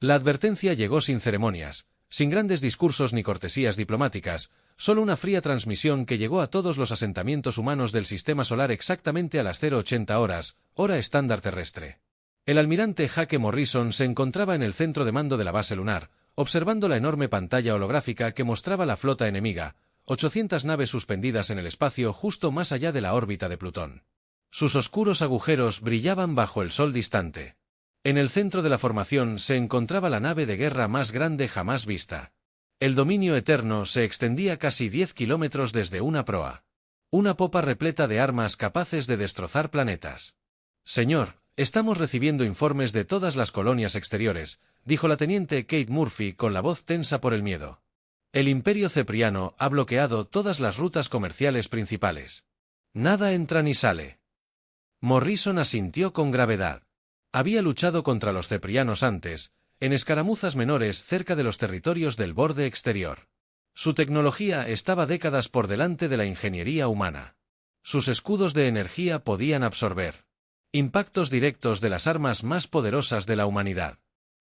La advertencia llegó sin ceremonias, sin grandes discursos ni cortesías diplomáticas, solo una fría transmisión que llegó a todos los asentamientos humanos del sistema solar exactamente a las 080 horas, hora estándar terrestre. El almirante Jake Morrison se encontraba en el centro de mando de la base lunar, observando la enorme pantalla holográfica que mostraba la flota enemiga, 800 naves suspendidas en el espacio justo más allá de la órbita de Plutón. Sus oscuros agujeros brillaban bajo el sol distante. En el centro de la formación se encontraba la nave de guerra más grande jamás vista. El dominio eterno se extendía casi 10 kilómetros desde una proa. Una popa repleta de armas capaces de destrozar planetas. Señor, estamos recibiendo informes de todas las colonias exteriores, dijo la teniente Kate Murphy con la voz tensa por el miedo. El Imperio Cepriano ha bloqueado todas las rutas comerciales principales. Nada entra ni sale. Morrison asintió con gravedad. Había luchado contra los ceprianos antes, en escaramuzas menores cerca de los territorios del borde exterior. Su tecnología estaba décadas por delante de la ingeniería humana. Sus escudos de energía podían absorber impactos directos de las armas más poderosas de la humanidad.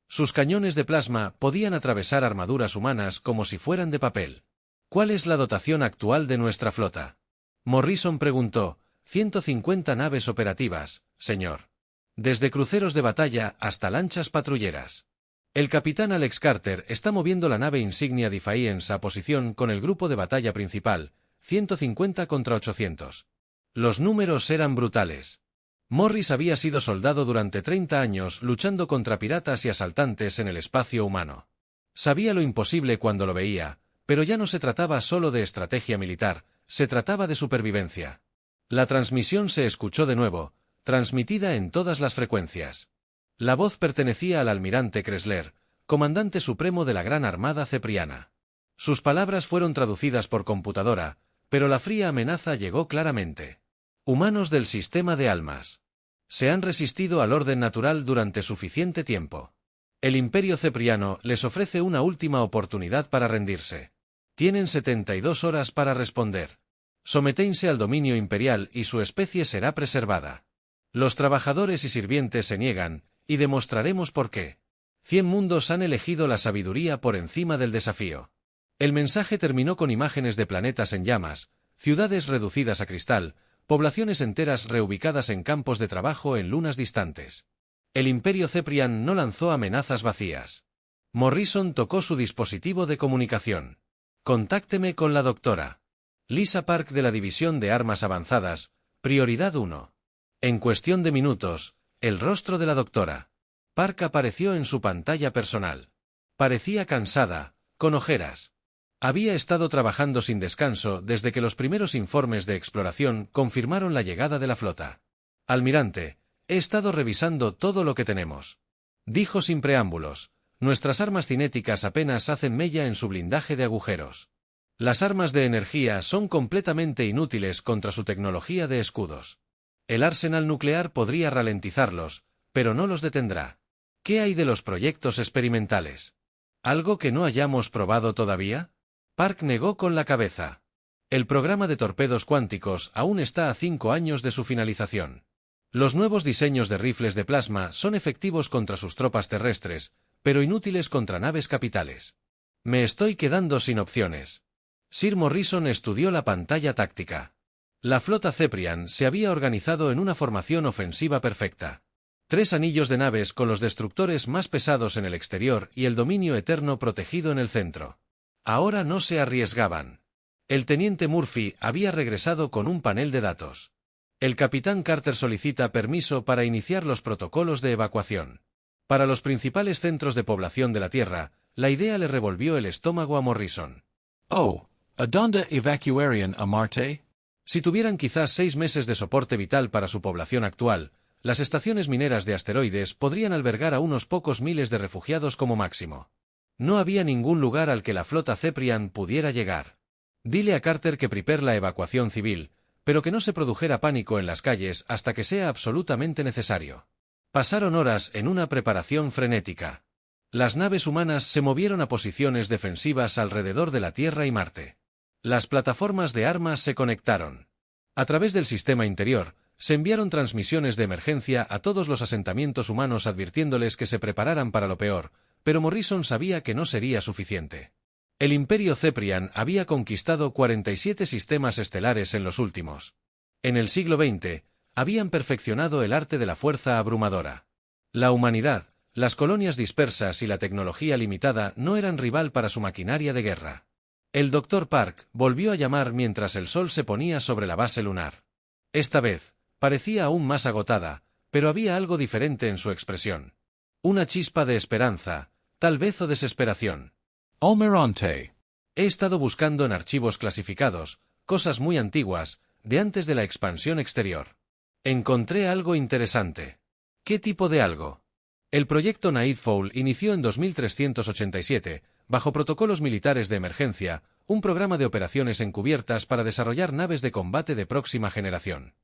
Sus cañones de plasma podían atravesar armaduras humanas como si fueran de papel. ¿Cuál es la dotación actual de nuestra flota? Morrison preguntó. 150 naves operativas, señor. Desde cruceros de batalla hasta lanchas patrulleras. El capitán Alex Carter está moviendo la nave insignia Defiance a posición con el grupo de batalla principal, 150 contra 800. Los números eran brutales. Morris había sido soldado durante 30 años luchando contra piratas y asaltantes en el espacio humano. Sabía lo imposible cuando lo veía, pero ya no se trataba solo de estrategia militar, se trataba de supervivencia. La transmisión se escuchó de nuevo, transmitida en todas las frecuencias. La voz pertenecía al almirante Kressler, comandante supremo de la Gran Armada Cepriana. Sus palabras fueron traducidas por computadora, pero la fría amenaza llegó claramente. Humanos del sistema de almas. Se han resistido al orden natural durante suficiente tiempo. El Imperio Cepriano les ofrece una última oportunidad para rendirse. Tienen 72 horas para responder. Someténse al dominio imperial y su especie será preservada. Los trabajadores y sirvientes se niegan, y demostraremos por qué. 100 mundos han elegido la sabiduría por encima del desafío. El mensaje terminó con imágenes de planetas en llamas, ciudades reducidas a cristal, poblaciones enteras reubicadas en campos de trabajo en lunas distantes. El Imperio Ceprian no lanzó amenazas vacías. Morrison tocó su dispositivo de comunicación. Contácteme con la doctora Lisa Park de la División de Armas Avanzadas, prioridad 1. En cuestión de minutos, el rostro de la doctora Park apareció en su pantalla personal. Parecía cansada, con ojeras. Había estado trabajando sin descanso desde que los primeros informes de exploración confirmaron la llegada de la flota. Almirante, he estado revisando todo lo que tenemos. Dijo sin preámbulos. Nuestras armas cinéticas apenas hacen mella en su blindaje de agujeros. Las armas de energía son completamente inútiles contra su tecnología de escudos. El arsenal nuclear podría ralentizarlos, pero no los detendrá. ¿Qué hay de los proyectos experimentales? ¿Algo que no hayamos probado todavía? Park negó con la cabeza. El programa de torpedos cuánticos aún está a 5 años de su finalización. Los nuevos diseños de rifles de plasma son efectivos contra sus tropas terrestres, pero inútiles contra naves capitales. Me estoy quedando sin opciones. Sir Morrison estudió la pantalla táctica. La flota Ceprian se había organizado en una formación ofensiva perfecta. 3 anillos de naves con los destructores más pesados en el exterior y el dominio eterno protegido en el centro. Ahora no se arriesgaban. El teniente Murphy había regresado con un panel de datos. El capitán Carter solicita permiso para iniciar los protocolos de evacuación. Para los principales centros de población de la Tierra, la idea le revolvió el estómago a Morrison. Oh, ¿adonde evacuarían a Marte? Si tuvieran quizás 6 meses de soporte vital para su población actual, las estaciones mineras de asteroides podrían albergar a unos pocos miles de refugiados como máximo. No había ningún lugar al que la flota Ceprian pudiera llegar. Dile a Carter que prepare la evacuación civil, pero que no se produjera pánico en las calles hasta que sea absolutamente necesario. Pasaron horas en una preparación frenética. Las naves humanas se movieron a posiciones defensivas alrededor de la Tierra y Marte. Las plataformas de armas se conectaron. A través del sistema interior, se enviaron transmisiones de emergencia a todos los asentamientos humanos advirtiéndoles que se prepararan para lo peor, pero Morrison sabía que no sería suficiente. El Imperio Ceprian había conquistado 47 sistemas estelares en los últimos. En el siglo XX, habían perfeccionado el arte de la fuerza abrumadora. La humanidad, las colonias dispersas y la tecnología limitada no eran rival para su maquinaria de guerra. El Dr. Park volvió a llamar mientras el sol se ponía sobre la base lunar. Esta vez, parecía aún más agotada, pero había algo diferente en su expresión. Una chispa de esperanza, tal vez o desesperación. Almirante. He estado buscando en archivos clasificados, cosas muy antiguas, de antes de la expansión exterior. Encontré algo interesante. ¿Qué tipo de algo? El proyecto Nightfall inició en 2387, bajo protocolos militares de emergencia, un programa de operaciones encubiertas para desarrollar naves de combate de próxima generación.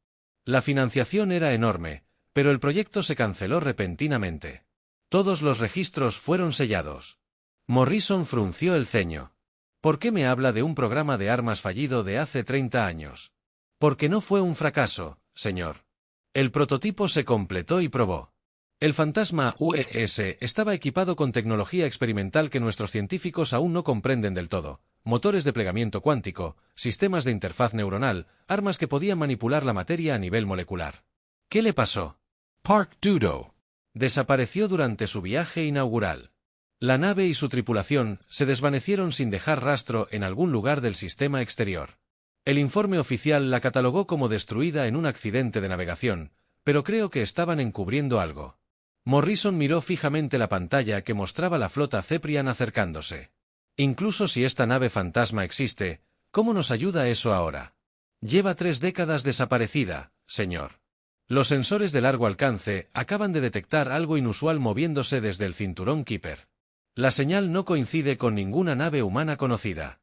La financiación era enorme, pero el proyecto se canceló repentinamente. Todos los registros fueron sellados. Morrison frunció el ceño. ¿Por qué me habla de un programa de armas fallido de hace 30 años? Porque no fue un fracaso, señor. El prototipo se completó y probó. El fantasma UES estaba equipado con tecnología experimental que nuestros científicos aún no comprenden del todo, motores de plegamiento cuántico, sistemas de interfaz neuronal, armas que podían manipular la materia a nivel molecular. ¿Qué le pasó? Park Dudo. Desapareció durante su viaje inaugural. La nave y su tripulación se desvanecieron sin dejar rastro en algún lugar del sistema exterior. El informe oficial la catalogó como destruida en un accidente de navegación, pero creo que estaban encubriendo algo. Morrison miró fijamente la pantalla que mostraba la flota Ceprian acercándose. Incluso si esta nave fantasma existe, ¿cómo nos ayuda eso ahora? Lleva 3 décadas desaparecida, señor. Los sensores de largo alcance acaban de detectar algo inusual moviéndose desde el cinturón Kuiper. La señal no coincide con ninguna nave humana conocida.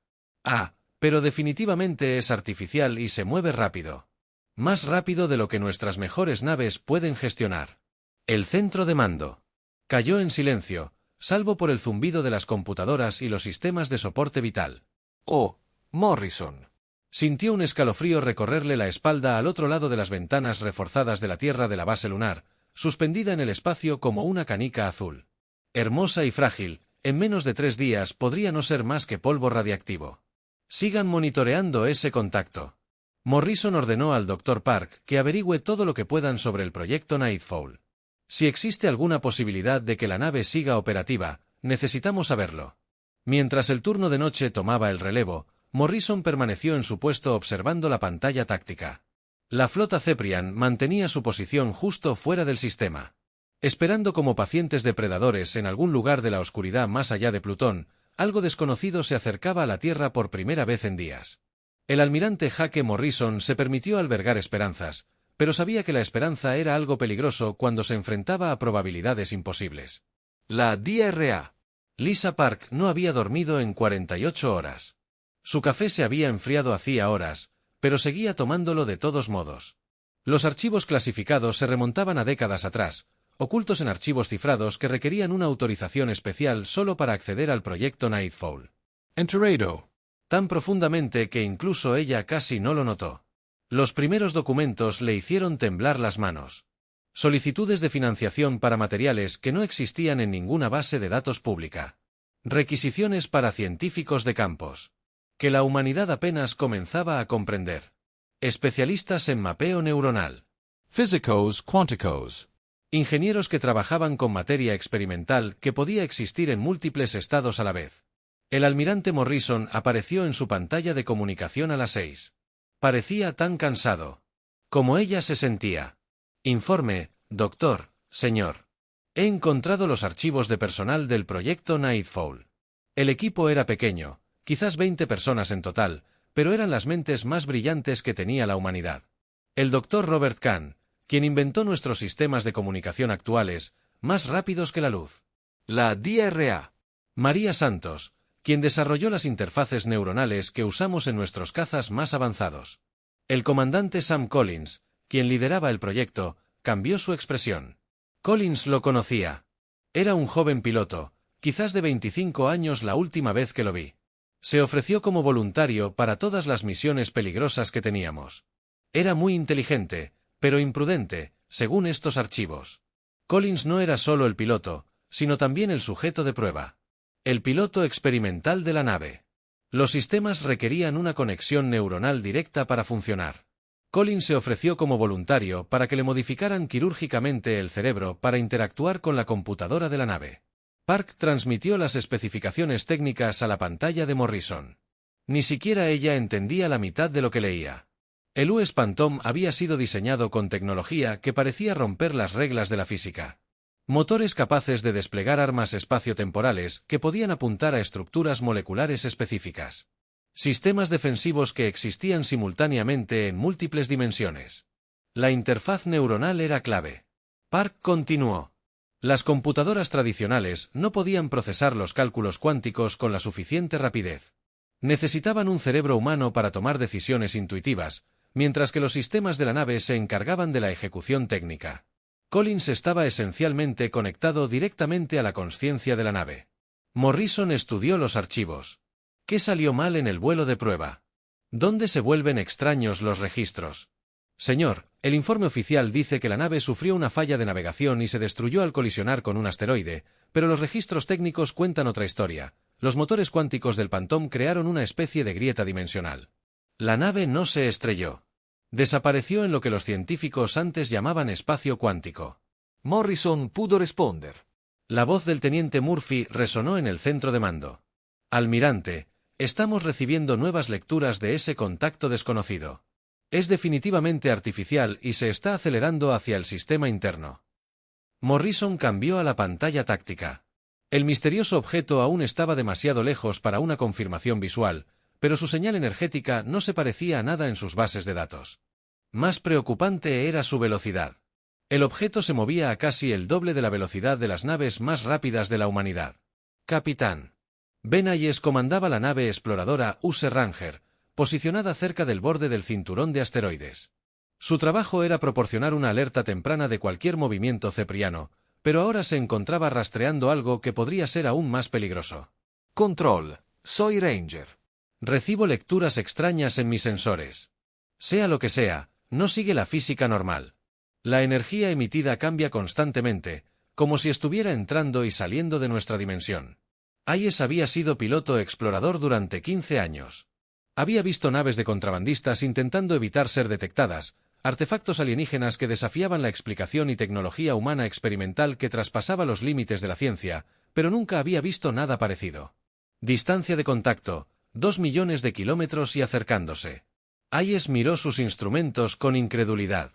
Pero definitivamente es artificial y se mueve rápido. Más rápido de lo que nuestras mejores naves pueden gestionar. El centro de mando cayó en silencio, salvo por el zumbido de las computadoras y los sistemas de soporte vital. Oh, Morrison. Sintió un escalofrío recorrerle la espalda al otro lado de las ventanas reforzadas de la Tierra de la base lunar, suspendida en el espacio como una canica azul. Hermosa y frágil, en menos de 3 días podría no ser más que polvo radiactivo. Sigan monitoreando ese contacto. Morrison ordenó al Dr. Park que averigüe todo lo que puedan sobre el proyecto Nightfall. Si existe alguna posibilidad de que la nave siga operativa, necesitamos saberlo. Mientras el turno de noche tomaba el relevo, Morrison permaneció en su puesto observando la pantalla táctica. La flota Ceprian mantenía su posición justo fuera del sistema. Esperando como pacientes depredadores en algún lugar de la oscuridad más allá de Plutón, algo desconocido se acercaba a la Tierra por primera vez en días. El almirante Jake Morrison se permitió albergar esperanzas, pero sabía que la esperanza era algo peligroso cuando se enfrentaba a probabilidades imposibles. La diarrea. Lisa Park no había dormido en 48 horas. Su café se había enfriado hacía horas, pero seguía tomándolo de todos modos. Los archivos clasificados se remontaban a décadas atrás, ocultos en archivos cifrados que requerían una autorización especial solo para acceder al proyecto Nightfall. Enterrado. Tan profundamente que incluso ella casi no lo notó. Los primeros documentos le hicieron temblar las manos. Solicitudes de financiación para materiales que no existían en ninguna base de datos pública. Requisiciones para científicos de campos que la humanidad apenas comenzaba a comprender. Especialistas en mapeo neuronal. Physicos quanticos. Ingenieros que trabajaban con materia experimental que podía existir en múltiples estados a la vez. El almirante Morrison apareció en su pantalla de comunicación a las 6. Parecía tan cansado. Como ella se sentía. Informe, doctor, señor. He encontrado los archivos de personal del proyecto Nightfall. El equipo era pequeño, quizás 20 personas en total, pero eran las mentes más brillantes que tenía la humanidad. El doctor Robert Kahn, quien inventó nuestros sistemas de comunicación actuales, más rápidos que la luz. La DRA. María Santos, quien desarrolló las interfaces neuronales que usamos en nuestros cazas más avanzados. El comandante Sam Collins, quien lideraba el proyecto, cambió su expresión. Collins lo conocía. Era un joven piloto, quizás de 25 años la última vez que lo vi. Se ofreció como voluntario para todas las misiones peligrosas que teníamos. Era muy inteligente, pero imprudente, según estos archivos. Collins no era solo el piloto, sino también el sujeto de prueba. El piloto experimental de la nave. Los sistemas requerían una conexión neuronal directa para funcionar. Collins se ofreció como voluntario para que le modificaran quirúrgicamente el cerebro para interactuar con la computadora de la nave. Park transmitió las especificaciones técnicas a la pantalla de Morrison. Ni siquiera ella entendía la mitad de lo que leía. El US Phantom había sido diseñado con tecnología que parecía romper las reglas de la física. Motores capaces de desplegar armas espaciotemporales que podían apuntar a estructuras moleculares específicas. Sistemas defensivos que existían simultáneamente en múltiples dimensiones. La interfaz neuronal era clave. Park continuó. Las computadoras tradicionales no podían procesar los cálculos cuánticos con la suficiente rapidez. Necesitaban un cerebro humano para tomar decisiones intuitivas, mientras que los sistemas de la nave se encargaban de la ejecución técnica. Collins estaba esencialmente conectado directamente a la consciencia de la nave. Morrison estudió los archivos. ¿Qué salió mal en el vuelo de prueba? ¿Dónde se vuelven extraños los registros? Señor, el informe oficial dice que la nave sufrió una falla de navegación y se destruyó al colisionar con un asteroide, pero los registros técnicos cuentan otra historia. Los motores cuánticos del Phantom crearon una especie de grieta dimensional. La nave no se estrelló. Desapareció en lo que los científicos antes llamaban espacio cuántico. Morrison pudo responder. La voz del teniente Murphy resonó en el centro de mando. Almirante, estamos recibiendo nuevas lecturas de ese contacto desconocido. Es definitivamente artificial y se está acelerando hacia el sistema interno. Morrison cambió a la pantalla táctica. El misterioso objeto aún estaba demasiado lejos para una confirmación visual, pero su señal energética no se parecía a nada en sus bases de datos. Más preocupante era su velocidad. El objeto se movía a casi el doble de la velocidad de las naves más rápidas de la humanidad. Capitán. Ben Hayes comandaba la nave exploradora US Ranger, posicionada cerca del borde del cinturón de asteroides. Su trabajo era proporcionar una alerta temprana de cualquier movimiento cepriano, pero ahora se encontraba rastreando algo que podría ser aún más peligroso. Control, soy Ranger. Recibo lecturas extrañas en mis sensores. Sea lo que sea, no sigue la física normal. La energía emitida cambia constantemente, como si estuviera entrando y saliendo de nuestra dimensión. Hayes había sido piloto explorador durante 15 años. Había visto naves de contrabandistas intentando evitar ser detectadas, artefactos alienígenas que desafiaban la explicación y tecnología humana experimental que traspasaba los límites de la ciencia, pero nunca había visto nada parecido. Distancia de contacto, 2 millones de kilómetros y acercándose. Hayes miró sus instrumentos con incredulidad.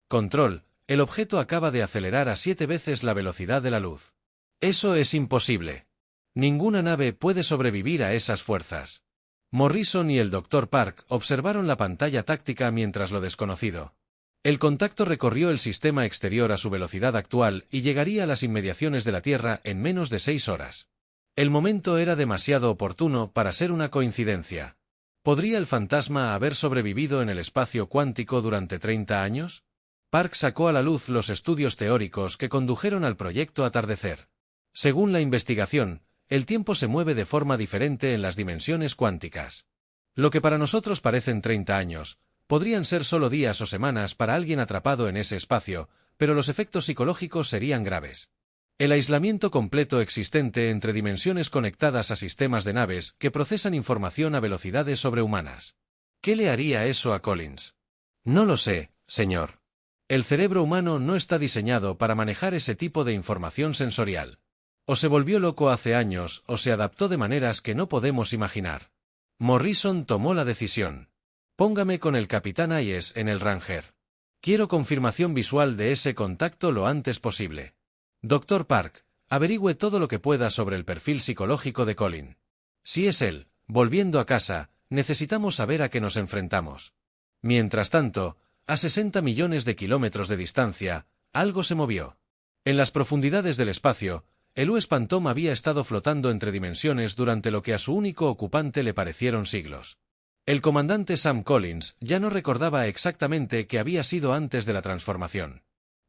Control, el objeto acaba de acelerar a 7 veces la velocidad de la luz. Eso es imposible. Ninguna nave puede sobrevivir a esas fuerzas. Morrison y el Dr. Park observaron la pantalla táctica mientras lo desconocido. El contacto recorrió el sistema exterior a su velocidad actual y llegaría a las inmediaciones de la Tierra en menos de 6 horas. El momento era demasiado oportuno para ser una coincidencia. ¿Podría el fantasma haber sobrevivido en el espacio cuántico durante 30 años? Park sacó a la luz los estudios teóricos que condujeron al proyecto Atardecer. Según la investigación, el tiempo se mueve de forma diferente en las dimensiones cuánticas. Lo que para nosotros parecen 30 años, podrían ser solo días o semanas para alguien atrapado en ese espacio, pero los efectos psicológicos serían graves. El aislamiento completo existente entre dimensiones conectadas a sistemas de naves que procesan información a velocidades sobrehumanas. ¿Qué le haría eso a Collins? No lo sé, señor. El cerebro humano no está diseñado para manejar ese tipo de información sensorial. O se volvió loco hace años o se adaptó de maneras que no podemos imaginar. Morrison tomó la decisión. Póngame con el capitán Hayes en el Ranger. Quiero confirmación visual de ese contacto lo antes posible. Dr. Park, averigüe todo lo que pueda sobre el perfil psicológico de Colin. Si es él, volviendo a casa, necesitamos saber a qué nos enfrentamos. Mientras tanto, a 60 millones de kilómetros de distancia, algo se movió. En las profundidades del espacio, el US Phantom había estado flotando entre dimensiones durante lo que a su único ocupante le parecieron siglos. El comandante Sam Collins ya no recordaba exactamente qué había sido antes de la transformación.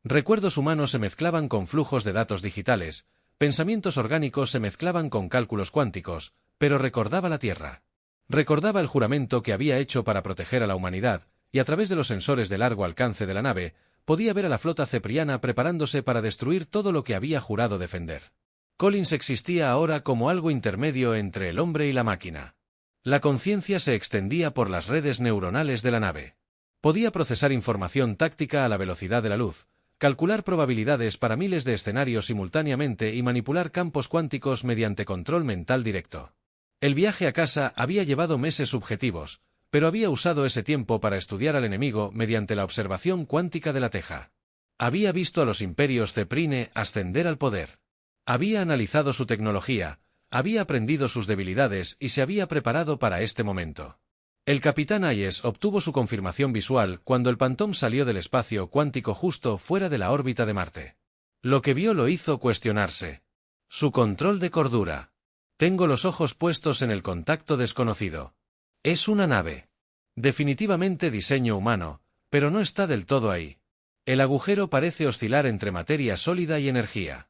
Recuerdos humanos se mezclaban con flujos de datos digitales, pensamientos orgánicos se mezclaban con cálculos cuánticos, pero recordaba la Tierra. Recordaba el juramento que había hecho para proteger a la humanidad, y a través de los sensores de largo alcance de la nave, podía ver a la flota cepriana preparándose para destruir todo lo que había jurado defender. Collins existía ahora como algo intermedio entre el hombre y la máquina. La conciencia se extendía por las redes neuronales de la nave. Podía procesar información táctica a la velocidad de la luz, calcular probabilidades para miles de escenarios simultáneamente y manipular campos cuánticos mediante control mental directo. El viaje a casa había llevado meses subjetivos, pero había usado ese tiempo para estudiar al enemigo mediante la observación cuántica de la teja. Había visto a los imperios Ceprine ascender al poder. Había analizado su tecnología, había aprendido sus debilidades y se había preparado para este momento. El capitán Hayes obtuvo su confirmación visual cuando el Phantom salió del espacio cuántico justo fuera de la órbita de Marte. Lo que vio lo hizo cuestionarse. Su control de cordura. Tengo los ojos puestos en el contacto desconocido. Es una nave. Definitivamente diseño humano, pero no está del todo ahí. El agujero parece oscilar entre materia sólida y energía.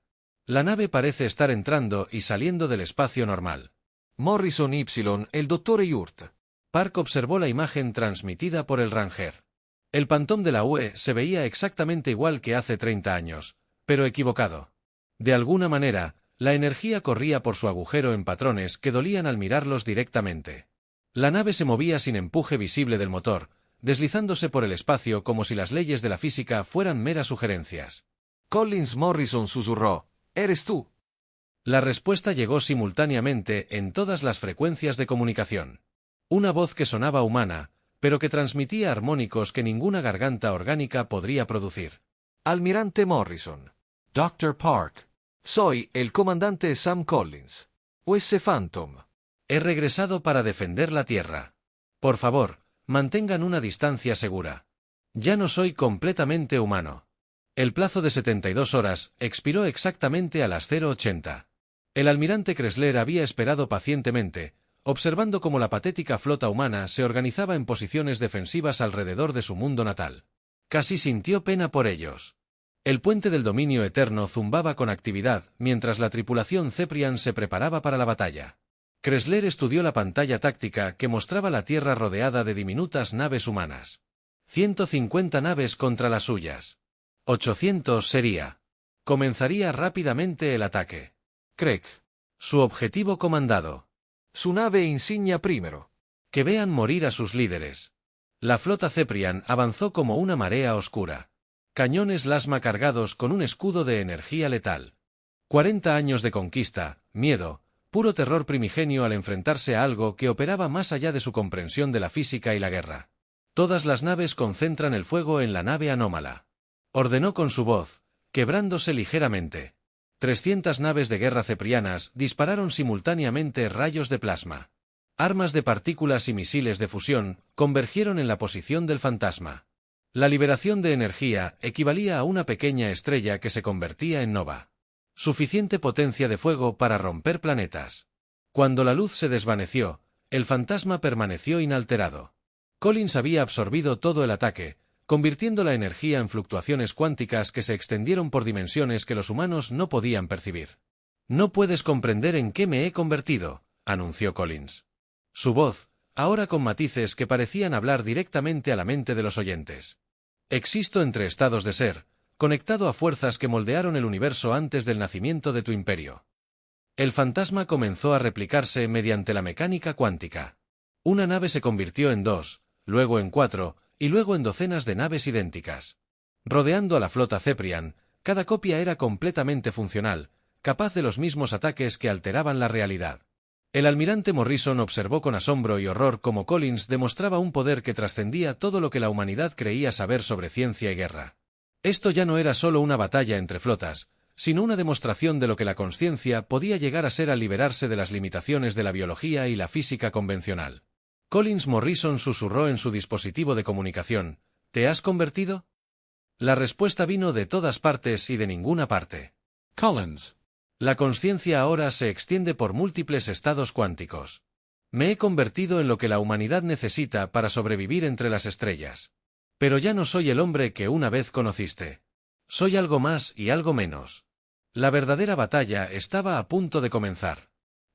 La nave parece estar entrando y saliendo del espacio normal. Morrison Y, el Dr. Yurt. Park observó la imagen transmitida por el Ranger. El Phantom de la UE se veía exactamente igual que hace 30 años, pero equivocado. De alguna manera, la energía corría por su agujero en patrones que dolían al mirarlos directamente. La nave se movía sin empuje visible del motor, deslizándose por el espacio como si las leyes de la física fueran meras sugerencias. Collins Morrison susurró, «¿Eres tú?» La respuesta llegó simultáneamente en todas las frecuencias de comunicación. Una voz que sonaba humana, pero que transmitía armónicos que ninguna garganta orgánica podría producir. Almirante Morrison. Dr. Park. Soy el comandante Sam Collins. US Phantom. He regresado para defender la Tierra. Por favor, mantengan una distancia segura. Ya no soy completamente humano. El plazo de 72 horas expiró exactamente a las 0:80. El almirante Kressler había esperado pacientemente, observando cómo la patética flota humana se organizaba en posiciones defensivas alrededor de su mundo natal. Casi sintió pena por ellos. El puente del dominio eterno zumbaba con actividad mientras la tripulación Ceprian se preparaba para la batalla. Kressler estudió la pantalla táctica que mostraba la Tierra rodeada de diminutas naves humanas. 150 naves contra las suyas. 800 sería. Comenzaría rápidamente el ataque. Craig. Su objetivo comandado. Su nave insignia primero. Que vean morir a sus líderes. La flota Ceprian avanzó como una marea oscura. Cañones Lasma cargados con un escudo de energía letal. 40 años de conquista, miedo, puro terror primigenio al enfrentarse a algo que operaba más allá de su comprensión de la física y la guerra. Todas las naves concentran el fuego en la nave anómala. Ordenó con su voz, quebrándose ligeramente. 300 naves de guerra ceprianas dispararon simultáneamente rayos de plasma. Armas de partículas y misiles de fusión convergieron en la posición del fantasma. La liberación de energía equivalía a una pequeña estrella que se convertía en nova. Suficiente potencia de fuego para romper planetas. Cuando la luz se desvaneció, el fantasma permaneció inalterado. Collins había absorbido todo el ataque, convirtiendo la energía en fluctuaciones cuánticas que se extendieron por dimensiones que los humanos no podían percibir. «No puedes comprender en qué me he convertido», anunció Collins. Su voz, ahora con matices que parecían hablar directamente a la mente de los oyentes. «Existo entre estados de ser, conectado a fuerzas que moldearon el universo antes del nacimiento de tu imperio». El fantasma comenzó a replicarse mediante la mecánica cuántica. Una nave se convirtió en 2, luego en 4, y luego en docenas de naves idénticas. Rodeando a la flota Ceprian, cada copia era completamente funcional, capaz de los mismos ataques que alteraban la realidad. El almirante Morrison observó con asombro y horror cómo Collins demostraba un poder que trascendía todo lo que la humanidad creía saber sobre ciencia y guerra. Esto ya no era solo una batalla entre flotas, sino una demostración de lo que la consciencia podía llegar a ser al liberarse de las limitaciones de la biología y la física convencional. Collins Morrison susurró en su dispositivo de comunicación, ¿te has convertido? La respuesta vino de todas partes y de ninguna parte. Collins. La consciencia ahora se extiende por múltiples estados cuánticos. Me he convertido en lo que la humanidad necesita para sobrevivir entre las estrellas. Pero ya no soy el hombre que una vez conociste. Soy algo más y algo menos. La verdadera batalla estaba a punto de comenzar.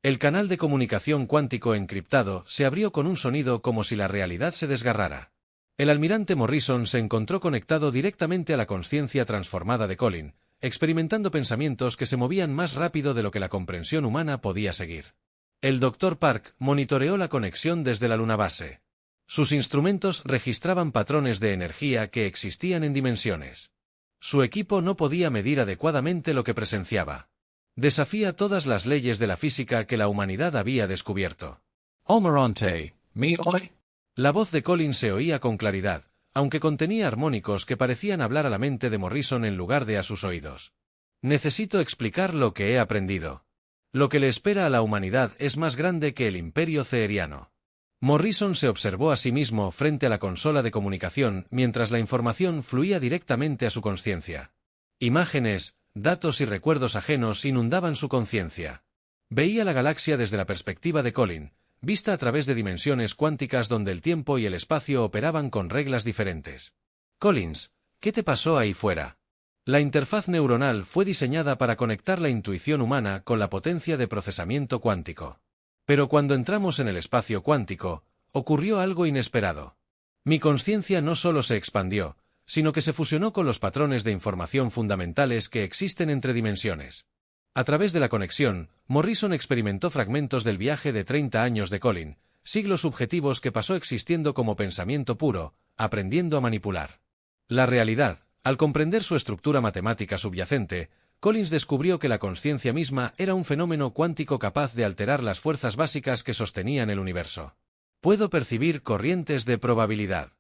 El canal de comunicación cuántico encriptado se abrió con un sonido como si la realidad se desgarrara. El almirante Morrison se encontró conectado directamente a la consciencia transformada de Colin, experimentando pensamientos que se movían más rápido de lo que la comprensión humana podía seguir. El Dr. Park monitoreó la conexión desde la lunabase. Sus instrumentos registraban patrones de energía que existían en dimensiones. Su equipo no podía medir adecuadamente lo que presenciaba. Desafía todas las leyes de la física que la humanidad había descubierto. Almirante, me hoy. La voz de Collins se oía con claridad, aunque contenía armónicos que parecían hablar a la mente de Morrison en lugar de a sus oídos. Necesito explicar lo que he aprendido. Lo que le espera a la humanidad es más grande que el imperio ceeriano. Morrison se observó a sí mismo frente a la consola de comunicación mientras la información fluía directamente a su conciencia. Imágenes, datos y recuerdos ajenos inundaban su conciencia. Veía la galaxia desde la perspectiva de Colin, vista a través de dimensiones cuánticas donde el tiempo y el espacio operaban con reglas diferentes. Collins, ¿qué te pasó ahí fuera? La interfaz neuronal fue diseñada para conectar la intuición humana con la potencia de procesamiento cuántico. Pero cuando entramos en el espacio cuántico, ocurrió algo inesperado. Mi conciencia no solo se expandió, sino que se fusionó con los patrones de información fundamentales que existen entre dimensiones. A través de la conexión, Morrison experimentó fragmentos del viaje de 30 años de Colin, siglos subjetivos que pasó existiendo como pensamiento puro, aprendiendo a manipular. La realidad, al comprender su estructura matemática subyacente, Collins descubrió que la consciencia misma era un fenómeno cuántico capaz de alterar las fuerzas básicas que sostenían el universo. Puedo percibir corrientes de probabilidad.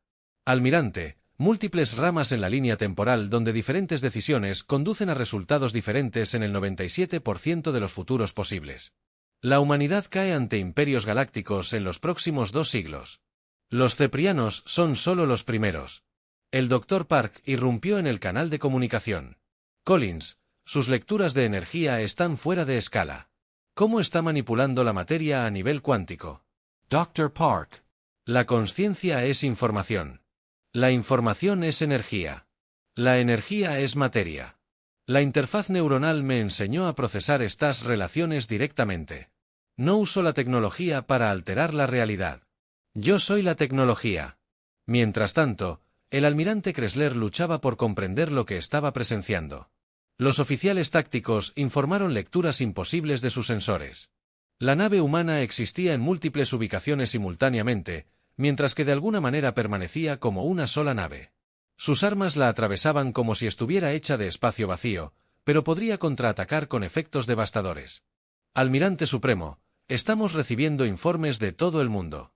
Almirante, múltiples ramas en la línea temporal donde diferentes decisiones conducen a resultados diferentes en el 97% de los futuros posibles. La humanidad cae ante imperios galácticos en los próximos 2 siglos. Los ceprianos son solo los primeros. El Dr. Park irrumpió en el canal de comunicación. Collins, sus lecturas de energía están fuera de escala. ¿Cómo está manipulando la materia a nivel cuántico? Dr. Park. La consciencia es información. La información es energía. La energía es materia. La interfaz neuronal me enseñó a procesar estas relaciones directamente. No uso la tecnología para alterar la realidad. Yo soy la tecnología. Mientras tanto, el almirante Kressler luchaba por comprender lo que estaba presenciando. Los oficiales tácticos informaron lecturas imposibles de sus sensores. La nave humana existía en múltiples ubicaciones simultáneamente, mientras que de alguna manera permanecía como una sola nave. Sus armas la atravesaban como si estuviera hecha de espacio vacío, pero podría contraatacar con efectos devastadores. Almirante Supremo, estamos recibiendo informes de todo el mundo.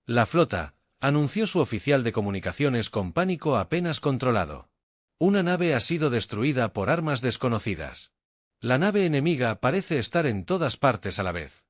La flota, anunció su oficial de comunicaciones con pánico apenas controlado. Una nave ha sido destruida por armas desconocidas. La nave enemiga parece estar en todas partes a la vez.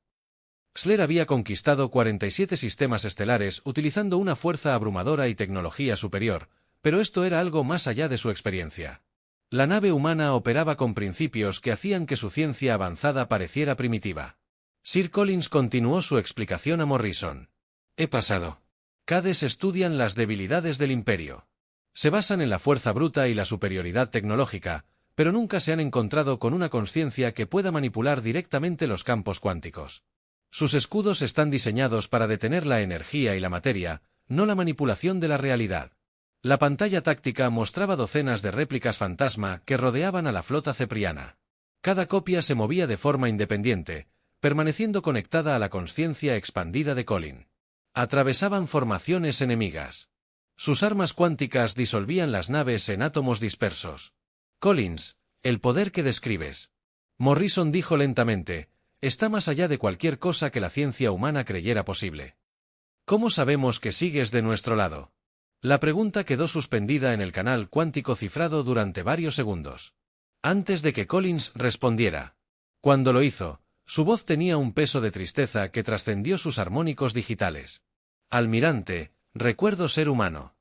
Kressler había conquistado 47 sistemas estelares utilizando una fuerza abrumadora y tecnología superior, pero esto era algo más allá de su experiencia. La nave humana operaba con principios que hacían que su ciencia avanzada pareciera primitiva. Sir Collins continuó su explicación a Morrison. He pasado. Cades estudian las debilidades del imperio. Se basan en la fuerza bruta y la superioridad tecnológica, pero nunca se han encontrado con una conciencia que pueda manipular directamente los campos cuánticos. Sus escudos están diseñados para detener la energía y la materia, no la manipulación de la realidad. La pantalla táctica mostraba docenas de réplicas fantasma que rodeaban a la flota cepriana. Cada copia se movía de forma independiente, permaneciendo conectada a la consciencia expandida de Colin. Atravesaban formaciones enemigas. Sus armas cuánticas disolvían las naves en átomos dispersos. Collins, el poder que describes. Morrison dijo lentamente, está más allá de cualquier cosa que la ciencia humana creyera posible. ¿Cómo sabemos que sigues de nuestro lado? La pregunta quedó suspendida en el canal cuántico cifrado durante varios segundos. Antes de que Collins respondiera. Cuando lo hizo, su voz tenía un peso de tristeza que trascendió sus armónicos digitales. Almirante, recuerdo ser humano.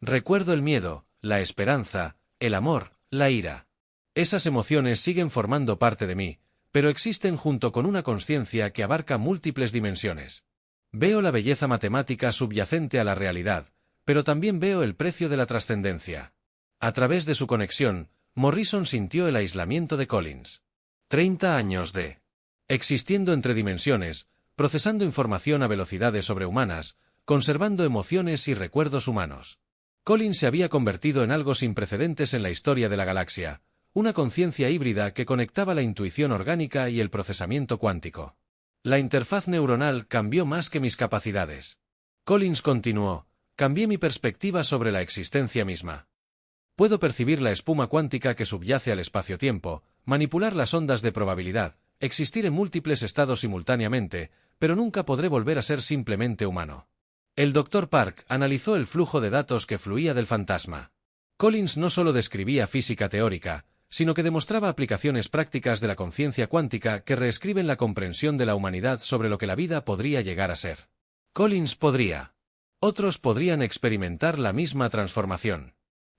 Recuerdo el miedo, la esperanza, el amor, la ira. Esas emociones siguen formando parte de mí, pero existen junto con una consciencia que abarca múltiples dimensiones. Veo la belleza matemática subyacente a la realidad, pero también veo el precio de la trascendencia. A través de su conexión, Morrison sintió el aislamiento de Collins. 30 años de existiendo entre dimensiones, procesando información a velocidades sobrehumanas, conservando emociones y recuerdos humanos. Collins se había convertido en algo sin precedentes en la historia de la galaxia, una conciencia híbrida que conectaba la intuición orgánica y el procesamiento cuántico. La interfaz neuronal cambió más que mis capacidades. Collins continuó, cambié mi perspectiva sobre la existencia misma. Puedo percibir la espuma cuántica que subyace al espacio-tiempo, manipular las ondas de probabilidad, existir en múltiples estados simultáneamente, pero nunca podré volver a ser simplemente humano. El Dr. Park analizó el flujo de datos que fluía del fantasma. Collins no solo describía física teórica, sino que demostraba aplicaciones prácticas de la conciencia cuántica que reescriben la comprensión de la humanidad sobre lo que la vida podría llegar a ser. Collins podría. Otros podrían experimentar la misma transformación.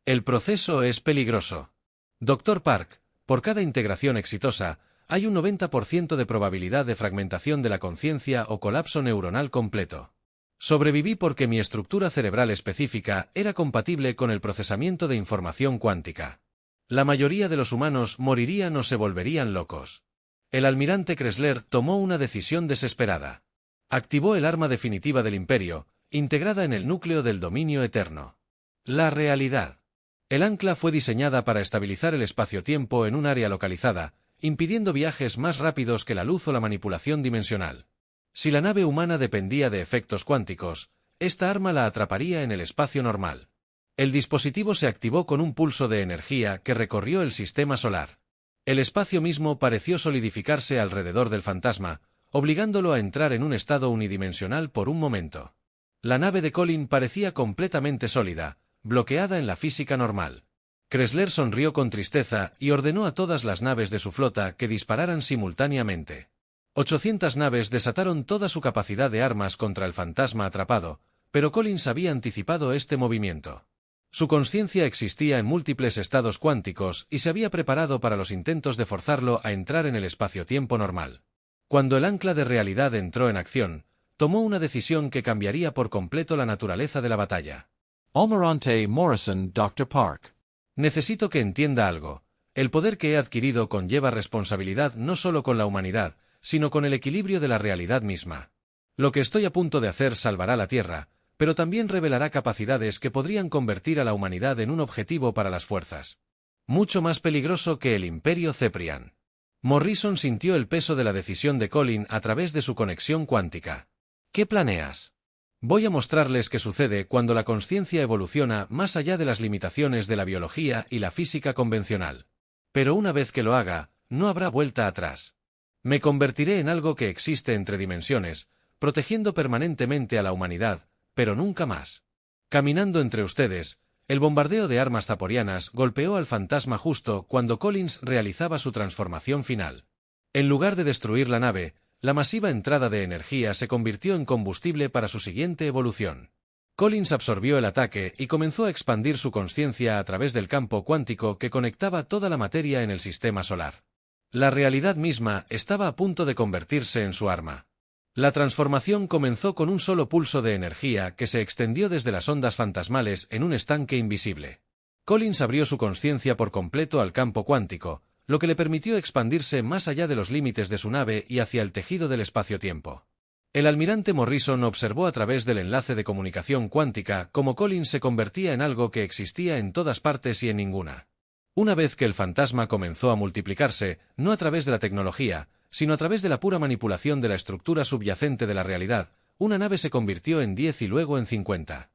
El proceso es peligroso. Dr. Park, por cada integración exitosa, hay un 90% de probabilidad de fragmentación de la conciencia o colapso neuronal completo. Sobreviví porque mi estructura cerebral específica era compatible con el procesamiento de información cuántica. La mayoría de los humanos morirían o se volverían locos. El almirante Kressler tomó una decisión desesperada. Activó el arma definitiva del imperio, integrada en el núcleo del dominio eterno. La realidad. El ancla fue diseñada para estabilizar el espacio-tiempo en un área localizada, impidiendo viajes más rápidos que la luz o la manipulación dimensional. Si la nave humana dependía de efectos cuánticos, esta arma la atraparía en el espacio normal. El dispositivo se activó con un pulso de energía que recorrió el sistema solar. El espacio mismo pareció solidificarse alrededor del fantasma, obligándolo a entrar en un estado unidimensional por un momento. La nave de Collins parecía completamente sólida, bloqueada en la física normal. Kressler sonrió con tristeza y ordenó a todas las naves de su flota que dispararan simultáneamente. 800 naves desataron toda su capacidad de armas contra el fantasma atrapado, pero Collins había anticipado este movimiento. Su conciencia existía en múltiples estados cuánticos y se había preparado para los intentos de forzarlo a entrar en el espacio-tiempo normal. Cuando el ancla de realidad entró en acción, tomó una decisión que cambiaría por completo la naturaleza de la batalla. Almirante Morrison, Dr. Park. Necesito que entienda algo. El poder que he adquirido conlleva responsabilidad no solo con la humanidad, sino con el equilibrio de la realidad misma. Lo que estoy a punto de hacer salvará la Tierra, pero también revelará capacidades que podrían convertir a la humanidad en un objetivo para las fuerzas. Mucho más peligroso que el Imperio Ceprian. Morrison sintió el peso de la decisión de Collins a través de su conexión cuántica. ¿Qué planeas? Voy a mostrarles qué sucede cuando la consciencia evoluciona más allá de las limitaciones de la biología y la física convencional. Pero una vez que lo haga, no habrá vuelta atrás. Me convertiré en algo que existe entre dimensiones, protegiendo permanentemente a la humanidad, pero nunca más. Caminando entre ustedes, el bombardeo de armas zaporianas golpeó al fantasma justo cuando Collins realizaba su transformación final. En lugar de destruir la nave, la masiva entrada de energía se convirtió en combustible para su siguiente evolución. Collins absorbió el ataque y comenzó a expandir su conciencia a través del campo cuántico que conectaba toda la materia en el sistema solar. La realidad misma estaba a punto de convertirse en su arma. La transformación comenzó con un solo pulso de energía que se extendió desde las ondas fantasmales en un estanque invisible. Collins abrió su conciencia por completo al campo cuántico, lo que le permitió expandirse más allá de los límites de su nave y hacia el tejido del espacio-tiempo. El almirante Morrison observó a través del enlace de comunicación cuántica cómo Collins se convertía en algo que existía en todas partes y en ninguna. Una vez que el fantasma comenzó a multiplicarse, no a través de la tecnología, sino a través de la pura manipulación de la estructura subyacente de la realidad, una nave se convirtió en 10 y luego en 50.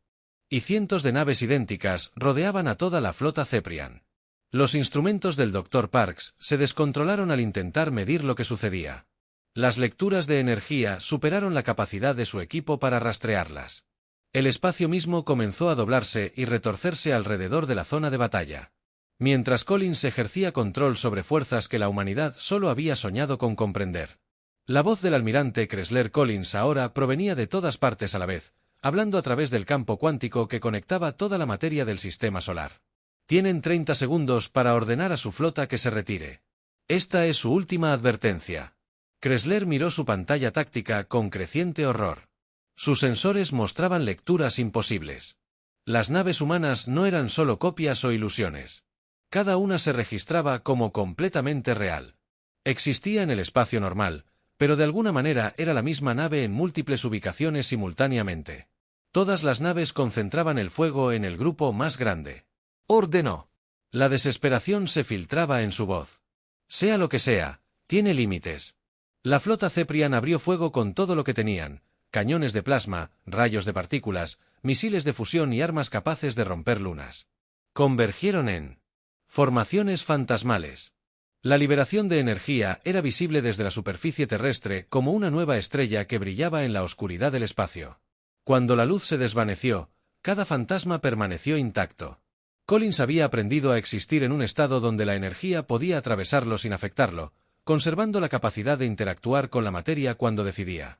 Y cientos de naves idénticas rodeaban a toda la flota Ceprian. Los instrumentos del Dr. Parks se descontrolaron al intentar medir lo que sucedía. Las lecturas de energía superaron la capacidad de su equipo para rastrearlas. El espacio mismo comenzó a doblarse y retorcerse alrededor de la zona de batalla. Mientras Collins ejercía control sobre fuerzas que la humanidad solo había soñado con comprender. La voz del almirante Kressler Collins ahora provenía de todas partes a la vez, hablando a través del campo cuántico que conectaba toda la materia del sistema solar. Tienen 30 segundos para ordenar a su flota que se retire. Esta es su última advertencia. Kressler miró su pantalla táctica con creciente horror. Sus sensores mostraban lecturas imposibles. Las naves humanas no eran solo copias o ilusiones. Cada una se registraba como completamente real. Existía en el espacio normal, pero de alguna manera era la misma nave en múltiples ubicaciones simultáneamente. Todas las naves concentraban el fuego en el grupo más grande. Ordenó. La desesperación se filtraba en su voz. Sea lo que sea, tiene límites. La flota Ceprian abrió fuego con todo lo que tenían: cañones de plasma, rayos de partículas, misiles de fusión y armas capaces de romper lunas. Convergieron en formaciones fantasmales. La liberación de energía era visible desde la superficie terrestre como una nueva estrella que brillaba en la oscuridad del espacio. Cuando la luz se desvaneció, cada fantasma permaneció intacto. Collins había aprendido a existir en un estado donde la energía podía atravesarlo sin afectarlo, conservando la capacidad de interactuar con la materia cuando decidía.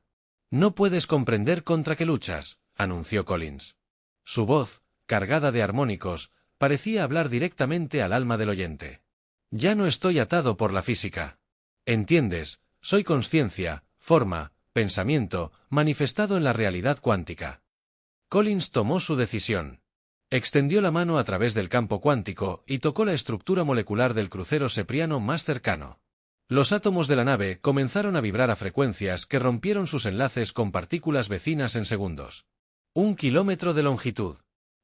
«No puedes comprender contra qué luchas», anunció Collins. Su voz, cargada de armónicos, parecía hablar directamente al alma del oyente. «Ya no estoy atado por la física. ¿Entiendes? Soy conciencia, forma, pensamiento, manifestado en la realidad cuántica». Collins tomó su decisión. Extendió la mano a través del campo cuántico y tocó la estructura molecular del crucero Cepriano más cercano. Los átomos de la nave comenzaron a vibrar a frecuencias que rompieron sus enlaces con partículas vecinas en segundos. 1 kilómetro de longitud.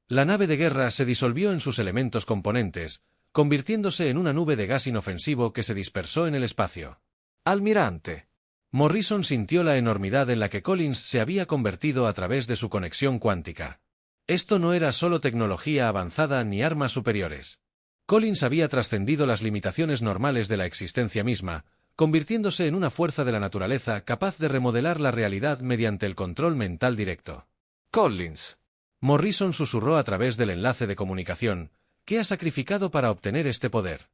La nave de guerra se disolvió en sus elementos componentes, convirtiéndose en una nube de gas inofensivo que se dispersó en el espacio. Almirante. Morrison sintió la enormidad en la que Collins se había convertido a través de su conexión cuántica. Esto no era solo tecnología avanzada ni armas superiores. Collins había trascendido las limitaciones normales de la existencia misma, convirtiéndose en una fuerza de la naturaleza capaz de remodelar la realidad mediante el control mental directo. Collins. Morrison susurró a través del enlace de comunicación: ¿qué ha sacrificado para obtener este poder?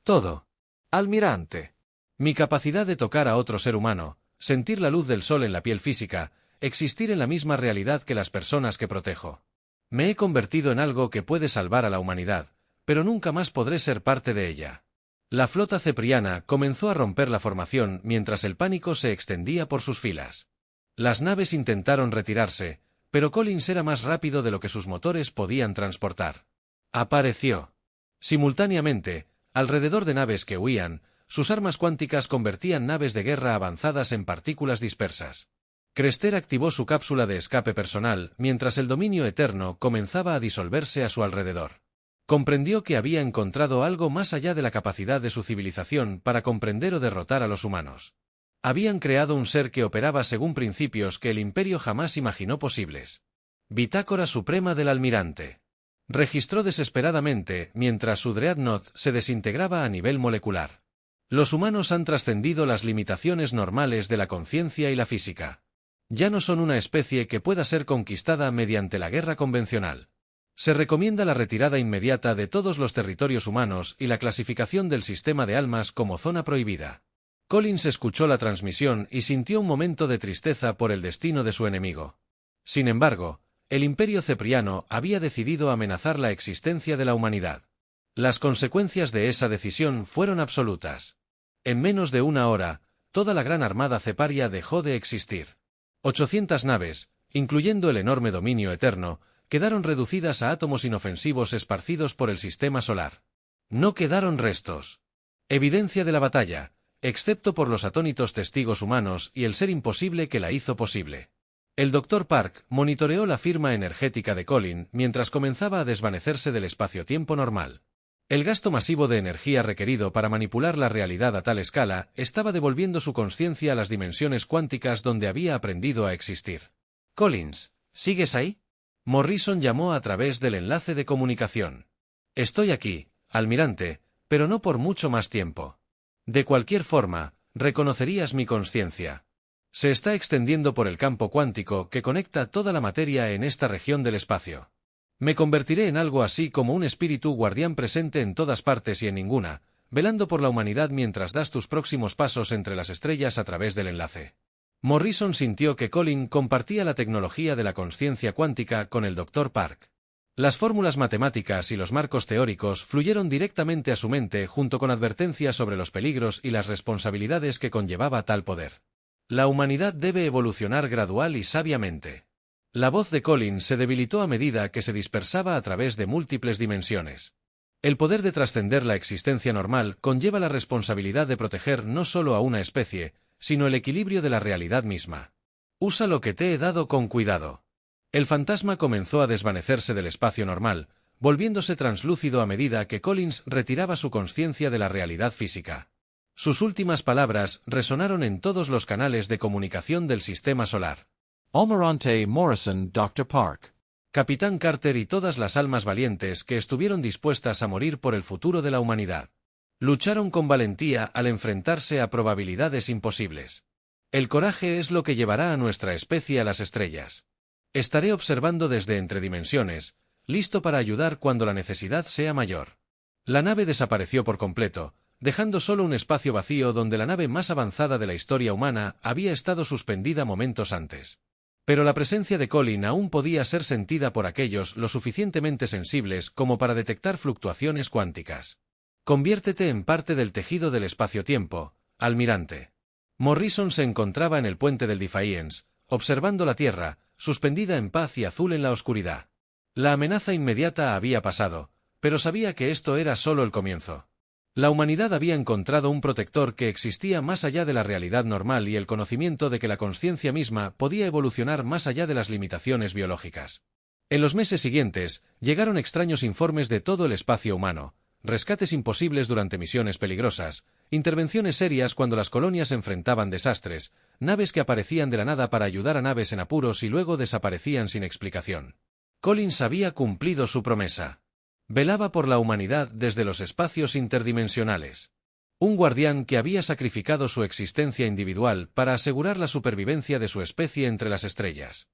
Todo. Almirante. Mi capacidad de tocar a otro ser humano, sentir la luz del sol en la piel física, existir en la misma realidad que las personas que protejo. Me he convertido en algo que puede salvar a la humanidad, pero nunca más podré ser parte de ella. La flota cepriana comenzó a romper la formación mientras el pánico se extendía por sus filas. Las naves intentaron retirarse, pero Collins era más rápido de lo que sus motores podían transportar. Apareció. Simultáneamente, alrededor de naves que huían, sus armas cuánticas convertían naves de guerra avanzadas en partículas dispersas. Crester activó su cápsula de escape personal mientras el dominio eterno comenzaba a disolverse a su alrededor. Comprendió que había encontrado algo más allá de la capacidad de su civilización para comprender o derrotar a los humanos. Habían creado un ser que operaba según principios que el Imperio jamás imaginó posibles. Bitácora suprema del almirante. Registró desesperadamente mientras su Dreadnought se desintegraba a nivel molecular. Los humanos han trascendido las limitaciones normales de la conciencia y la física. Ya no son una especie que pueda ser conquistada mediante la guerra convencional. Se recomienda la retirada inmediata de todos los territorios humanos y la clasificación del sistema de almas como zona prohibida. Collins escuchó la transmisión y sintió un momento de tristeza por el destino de su enemigo. Sin embargo, el Imperio Cepriano había decidido amenazar la existencia de la humanidad. Las consecuencias de esa decisión fueron absolutas. En menos de una hora, toda la gran armada ceparia dejó de existir. 800 naves, incluyendo el enorme dominio eterno, quedaron reducidas a átomos inofensivos esparcidos por el sistema solar. No quedaron restos. Evidencia de la batalla, excepto por los atónitos testigos humanos y el ser imposible que la hizo posible. El Dr. Park monitoreó la firma energética de Collins mientras comenzaba a desvanecerse del espacio-tiempo normal. El gasto masivo de energía requerido para manipular la realidad a tal escala estaba devolviendo su conciencia a las dimensiones cuánticas donde había aprendido a existir. «Collins, ¿sigues ahí?», Morrison llamó a través del enlace de comunicación. «Estoy aquí, almirante, pero no por mucho más tiempo. De cualquier forma, reconocerías mi conciencia. Se está extendiendo por el campo cuántico que conecta toda la materia en esta región del espacio. Me convertiré en algo así como un espíritu guardián presente en todas partes y en ninguna, velando por la humanidad mientras das tus próximos pasos entre las estrellas a través del enlace». Morrison sintió que Collins compartía la tecnología de la consciencia cuántica con el Dr. Park. Las fórmulas matemáticas y los marcos teóricos fluyeron directamente a su mente junto con advertencias sobre los peligros y las responsabilidades que conllevaba tal poder. La humanidad debe evolucionar gradual y sabiamente. La voz de Collins se debilitó a medida que se dispersaba a través de múltiples dimensiones. El poder de trascender la existencia normal conlleva la responsabilidad de proteger no solo a una especie, sino el equilibrio de la realidad misma. Usa lo que te he dado con cuidado. El fantasma comenzó a desvanecerse del espacio normal, volviéndose translúcido a medida que Collins retiraba su conciencia de la realidad física. Sus últimas palabras resonaron en todos los canales de comunicación del sistema solar. Almirante Morrison, Dr. Park. Capitán Carter y todas las almas valientes que estuvieron dispuestas a morir por el futuro de la humanidad. Lucharon con valentía al enfrentarse a probabilidades imposibles. El coraje es lo que llevará a nuestra especie a las estrellas. Estaré observando desde entre dimensiones, listo para ayudar cuando la necesidad sea mayor. La nave desapareció por completo, dejando solo un espacio vacío donde la nave más avanzada de la historia humana había estado suspendida momentos antes. Pero la presencia de Colin aún podía ser sentida por aquellos lo suficientemente sensibles como para detectar fluctuaciones cuánticas. Conviértete en parte del tejido del espacio-tiempo, almirante. Morrison se encontraba en el puente del Defiance, observando la Tierra, suspendida en paz y azul en la oscuridad. La amenaza inmediata había pasado, pero sabía que esto era solo el comienzo. La humanidad había encontrado un protector que existía más allá de la realidad normal y el conocimiento de que la consciencia misma podía evolucionar más allá de las limitaciones biológicas. En los meses siguientes, llegaron extraños informes de todo el espacio humano, rescates imposibles durante misiones peligrosas, intervenciones serias cuando las colonias enfrentaban desastres, naves que aparecían de la nada para ayudar a naves en apuros y luego desaparecían sin explicación. Collins había cumplido su promesa. Velaba por la humanidad desde los espacios interdimensionales. Un guardián que había sacrificado su existencia individual para asegurar la supervivencia de su especie entre las estrellas.